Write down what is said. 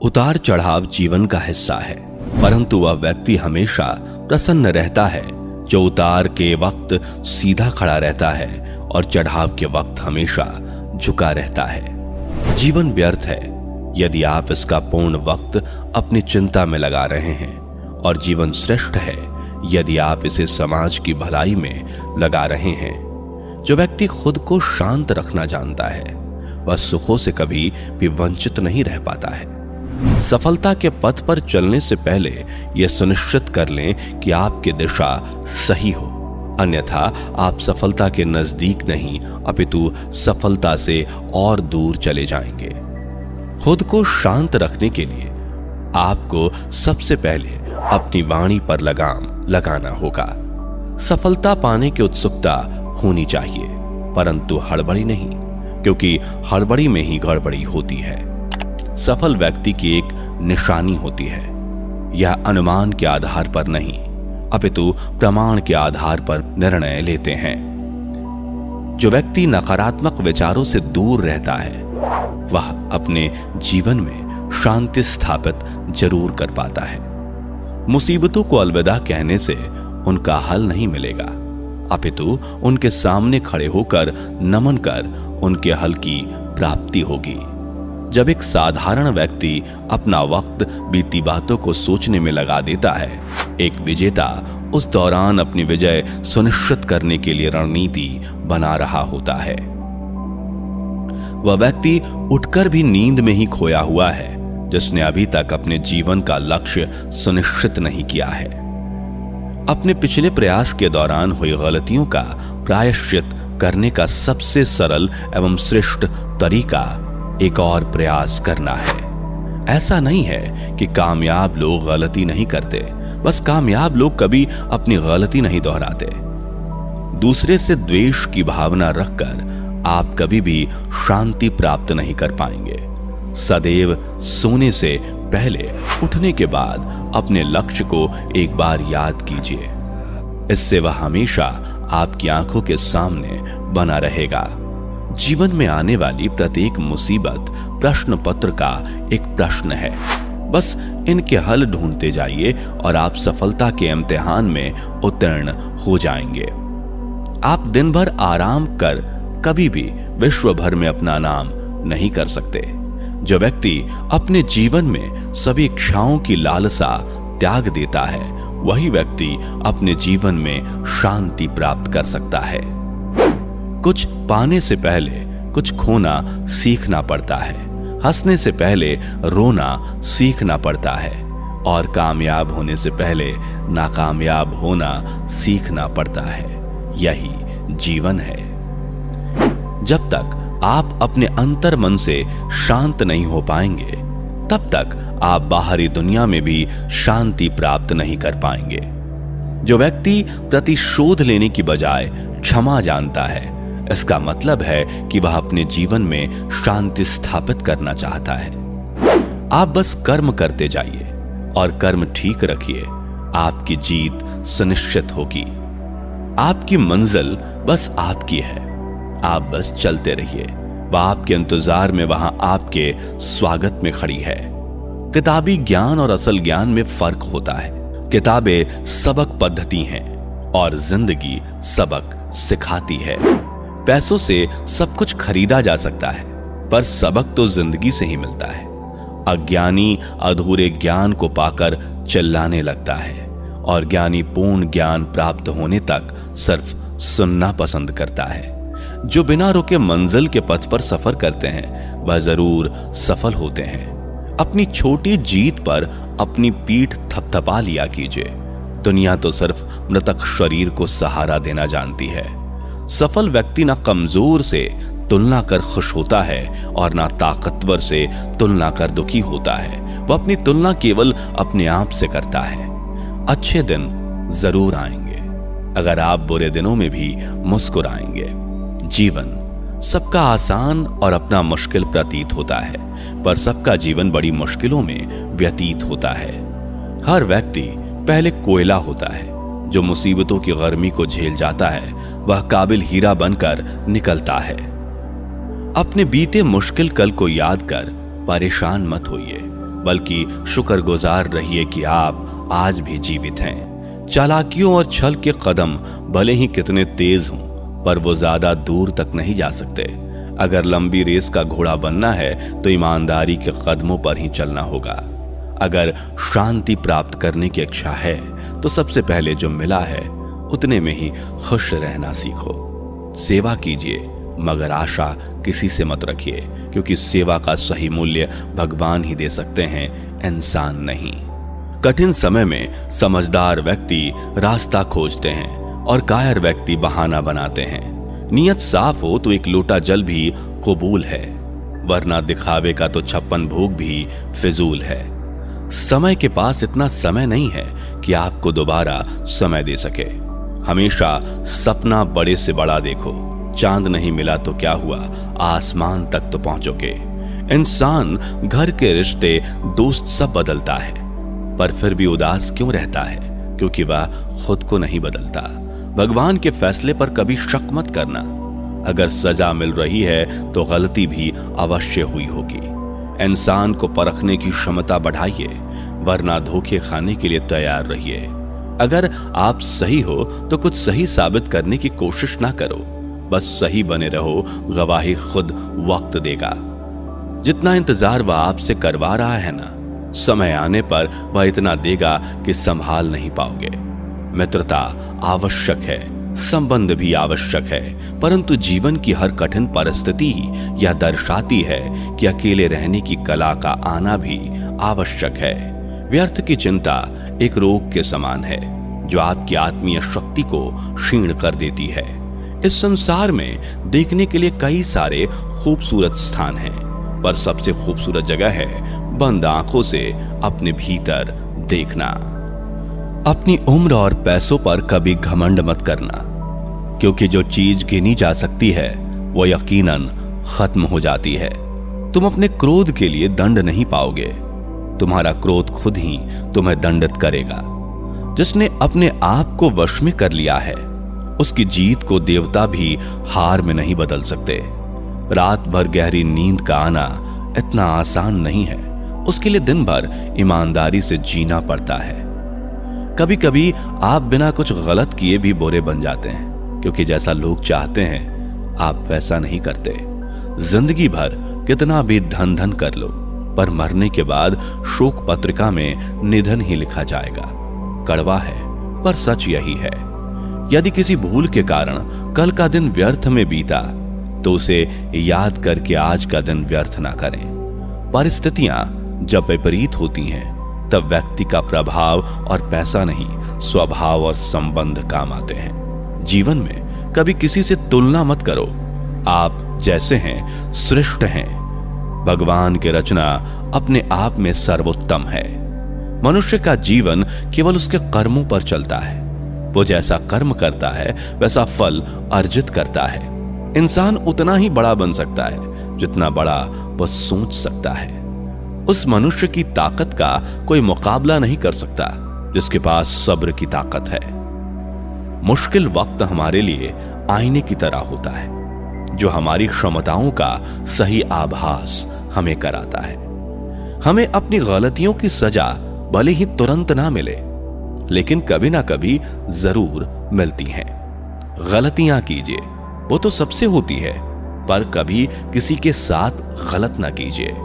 उतार चढ़ाव जीवन का हिस्सा है, परंतु वह व्यक्ति हमेशा प्रसन्न रहता है जो उतार के वक्त सीधा खड़ा रहता है और चढ़ाव के वक्त हमेशा झुका रहता है। जीवन व्यर्थ है यदि आप इसका पूर्ण वक्त अपनी चिंता में लगा रहे हैं, और जीवन श्रेष्ठ है यदि आप इसे समाज की भलाई में लगा रहे हैं। जो व्यक्ति खुद को शांत रखना जानता है वह सुखों से कभी भी वंचित नहीं रह पाता है। सफलता के पथ पर चलने से पहले यह सुनिश्चित कर लें कि आपकी दिशा सही हो, अन्यथा आप सफलता के नजदीक नहीं अपितु सफलता से और दूर चले जाएंगे। खुद को शांत रखने के लिए आपको सबसे पहले अपनी वाणी पर लगाम लगाना होगा। सफलता पाने की उत्सुकता होनी चाहिए, परंतु हड़बड़ी नहीं, क्योंकि हड़बड़ी में ही गड़बड़ी होती है। सफल व्यक्ति की एक निशानी होती है। यह अनुमान के आधार पर नहीं अपितु प्रमाण के आधार पर निर्णय लेते हैं। जो व्यक्ति नकारात्मक विचारों से दूर रहता है वह अपने जीवन में शांति स्थापित जरूर कर पाता है। मुसीबतों को अलविदा कहने से उनका हल नहीं मिलेगा, अपितु उनके सामने खड़े होकर नमन कर उनके हल की प्राप्ति होगी। जब एक साधारण व्यक्ति अपना वक्त बीती बातों को सोचने में लगा देता है, एक विजेता उस दौरान अपनी विजय सुनिश्चित करने के लिए रणनीति बना रहा होता है। वह व्यक्ति उठकर भी नींद में ही खोया हुआ है जिसने अभी तक अपने जीवन का लक्ष्य सुनिश्चित नहीं किया है। अपने पिछले प्रयास के दौरान हुई गलतियों का प्रायश्चित करने का सबसे सरल एवं श्रेष्ठ तरीका एक और प्रयास करना है। ऐसा नहीं है कि कामयाब लोग गलती नहीं करते, बस कामयाब लोग कभी अपनी गलती नहीं दोहराते। दूसरे से द्वेष की भावना रखकर आप कभी भी शांति प्राप्त नहीं कर पाएंगे। सदैव सोने से पहले उठने के बाद अपने लक्ष्य को एक बार याद कीजिए। इससे वह हमेशा आपकी आंखों के सामने बना रहेगा। जीवन में आने वाली प्रत्येक मुसीबत प्रश्न पत्र का एक प्रश्न है। बस इनके हल ढूंढते जाइए और आप सफलता के इम्तिहान में उत्तीर्ण हो जाएंगे। आप दिन भर आराम कर कभी भी विश्व भर में अपना नाम नहीं कर सकते। जो व्यक्ति अपने जीवन में सभी इच्छाओं की लालसा त्याग देता है वही व्यक्ति अपने जीवन में शांति प्राप्त कर सकता है। कुछ पाने से पहले कुछ खोना सीखना पड़ता है। हंसने से पहले रोना सीखना पड़ता है और कामयाब होने से पहले नाकामयाब होना सीखना पड़ता है। यही जीवन है। जब तक आप अपने अंतर मन से शांत नहीं हो पाएंगे तब तक आप बाहरी दुनिया में भी शांति प्राप्त नहीं कर पाएंगे। जो व्यक्ति प्रतिशोध लेने की बजाय क्षमा जानता है, इसका मतलब है कि वह अपने जीवन में शांति स्थापित करना चाहता है। आप बस कर्म करते जाइए और कर्म ठीक रखिए, आपकी जीत सुनिश्चित होगी। आपकी मंजिल बस आपकी है, आप बस चलते रहिए। वह आपके इंतजार में वहां आपके स्वागत में खड़ी है। किताबी ज्ञान और असल ज्ञान में फर्क होता है। किताबें सबक पद्धति हैं और जिंदगी सबक सिखाती है। पैसों से सब कुछ खरीदा जा सकता है, पर सबक तो जिंदगी से ही मिलता है। अज्ञानी अधूरे ज्ञान को पाकर चिल्लाने लगता है और ज्ञानी पूर्ण ज्ञान प्राप्त होने तक सिर्फ सुनना पसंद करता है। जो बिना रुके मंजिल के पथ पर सफर करते हैं वह जरूर सफल होते हैं। अपनी छोटी जीत पर अपनी पीठ थपथपा लिया कीजिए। दुनिया तो सिर्फ मृतक शरीर को सहारा देना जानती है। सफल व्यक्ति ना कमजोर से तुलना कर खुश होता है और ना ताकतवर से तुलना कर दुखी होता है। वह अपनी तुलना केवल अपने आप से करता है। अच्छे दिन जरूर आएंगे अगर आप बुरे दिनों में भी मुस्कुराएंगे। जीवन सबका आसान और अपना मुश्किल प्रतीत होता है, पर सबका जीवन बड़ी मुश्किलों में व्यतीत होता है। हर व्यक्ति पहले कोयला होता है। जो मुसीबतों की गर्मी को झेल जाता है वह काबिल हीरा बनकर निकलता है। अपने बीते मुश्किल कल को याद कर परेशान मत होइए। बल्कि शुक्रगुजार रहिए कि आप आज भी जीवित हैं। चालाकियों और छल के कदम भले ही कितने तेज हों, पर वो ज्यादा दूर तक नहीं जा सकते। अगर लंबी रेस का घोड़ा बनना है तो ईमानदारी के कदमों पर ही चलना होगा। अगर शांति प्राप्त करने की इच्छा है तो सबसे पहले जो मिला है उतने में ही खुश रहना सीखो। सेवा कीजिए मगर आशा किसी से मत रखिए, क्योंकि सेवा का सही मूल्य भगवान ही दे सकते हैं, इंसान नहीं। कठिन समय में समझदार व्यक्ति रास्ता खोजते हैं और कायर व्यक्ति बहाना बनाते हैं। नियत साफ हो तो एक लोटा जल भी कबूल है, वरना दिखावे का तो 56 भोग भी फिजूल है। समय के पास इतना समय नहीं है कि आपको दोबारा समय दे सके। हमेशा सपना बड़े से बड़ा देखो। चांद नहीं मिला तो क्या हुआ, आसमान तक तो पहुंचोगे। इंसान, घर के रिश्ते, दोस्त सब बदलता है, पर फिर भी उदास क्यों रहता है? क्योंकि वह खुद को नहीं बदलता। भगवान के फैसले पर कभी शक मत करना। अगर सजा मिल रही है तो गलती भी अवश्य हुई होगी। इंसान को परखने की क्षमता बढ़ाइए, वरना धोखे खाने के लिए तैयार रहिए। अगर आप सही हो तो कुछ सही साबित करने की कोशिश ना करो, बस सही बने रहो। गवाही खुद वक्त देगा। जितना इंतजार वह आपसे करवा रहा है ना, समय आने पर वह इतना देगा कि संभाल नहीं पाओगे। मित्रता आवश्यक है, संबंध भी आवश्यक है, परंतु जीवन की हर कठिन परिस्थिति यह दर्शाती है कि अकेले रहने की कला का आना भी आवश्यक है। व्यर्थ की चिंता एक रोग के समान है जो आपकी आत्मीय शक्ति को क्षीण कर देती है। इस संसार में देखने के लिए कई सारे खूबसूरत स्थान हैं, पर सबसे खूबसूरत जगह है बंद आंखों से अपने भीतर देखना। अपनी उम्र और पैसों पर कभी घमंड मत करना, क्योंकि जो चीज गिनी जा सकती है वो यकीनन खत्म हो जाती है। तुम अपने क्रोध के लिए दंड नहीं पाओगे, तुम्हारा क्रोध खुद ही तुम्हें दंडित करेगा। जिसने अपने आप को वश में कर लिया है, उसकी जीत को देवता भी हार में नहीं बदल सकते। रात भर गहरी नींद का आना इतना आसान नहीं है, उसके लिए दिन भर ईमानदारी से जीना पड़ता है। कभी कभी आप बिना कुछ गलत किए भी बुरे बन जाते हैं, क्योंकि जैसा लोग चाहते हैं आप वैसा नहीं करते। जिंदगी भर कितना भी धन धन कर लो, पर मरने के बाद शोक पत्रिका में निधन ही लिखा जाएगा। कड़वा है पर सच यही है। यदि किसी भूल के कारण कल का दिन व्यर्थ में बीता तो उसे याद करके आज का दिन व्यर्थ ना करें। परिस्थितियां जब विपरीत होती हैं तब व्यक्ति का प्रभाव और पैसा नहीं, स्वभाव और संबंध काम आते हैं। जीवन में कभी किसी से तुलना मत करो। आप जैसे हैं श्रेष्ठ हैं। भगवान की रचना अपने आप में सर्वोत्तम है। मनुष्य का जीवन केवल उसके कर्मों पर चलता है। वो जैसा कर्म करता है वैसा फल अर्जित करता है। इंसान उतना ही बड़ा बन सकता है जितना बड़ा वह सोच सकता है। उस मनुष्य की ताकत का कोई मुकाबला नहीं कर सकता जिसके पास सब्र की ताकत है। मुश्किल वक्त हमारे लिए आईने की तरह होता है, जो हमारी क्षमताओं का सही आभास हमें कराता है। हमें अपनी गलतियों की सजा भले ही तुरंत ना मिले, लेकिन कभी ना कभी जरूर मिलती हैं। गलतियां कीजिए, वो तो सबसे होती है, पर कभी किसी के साथ गलत ना कीजिए।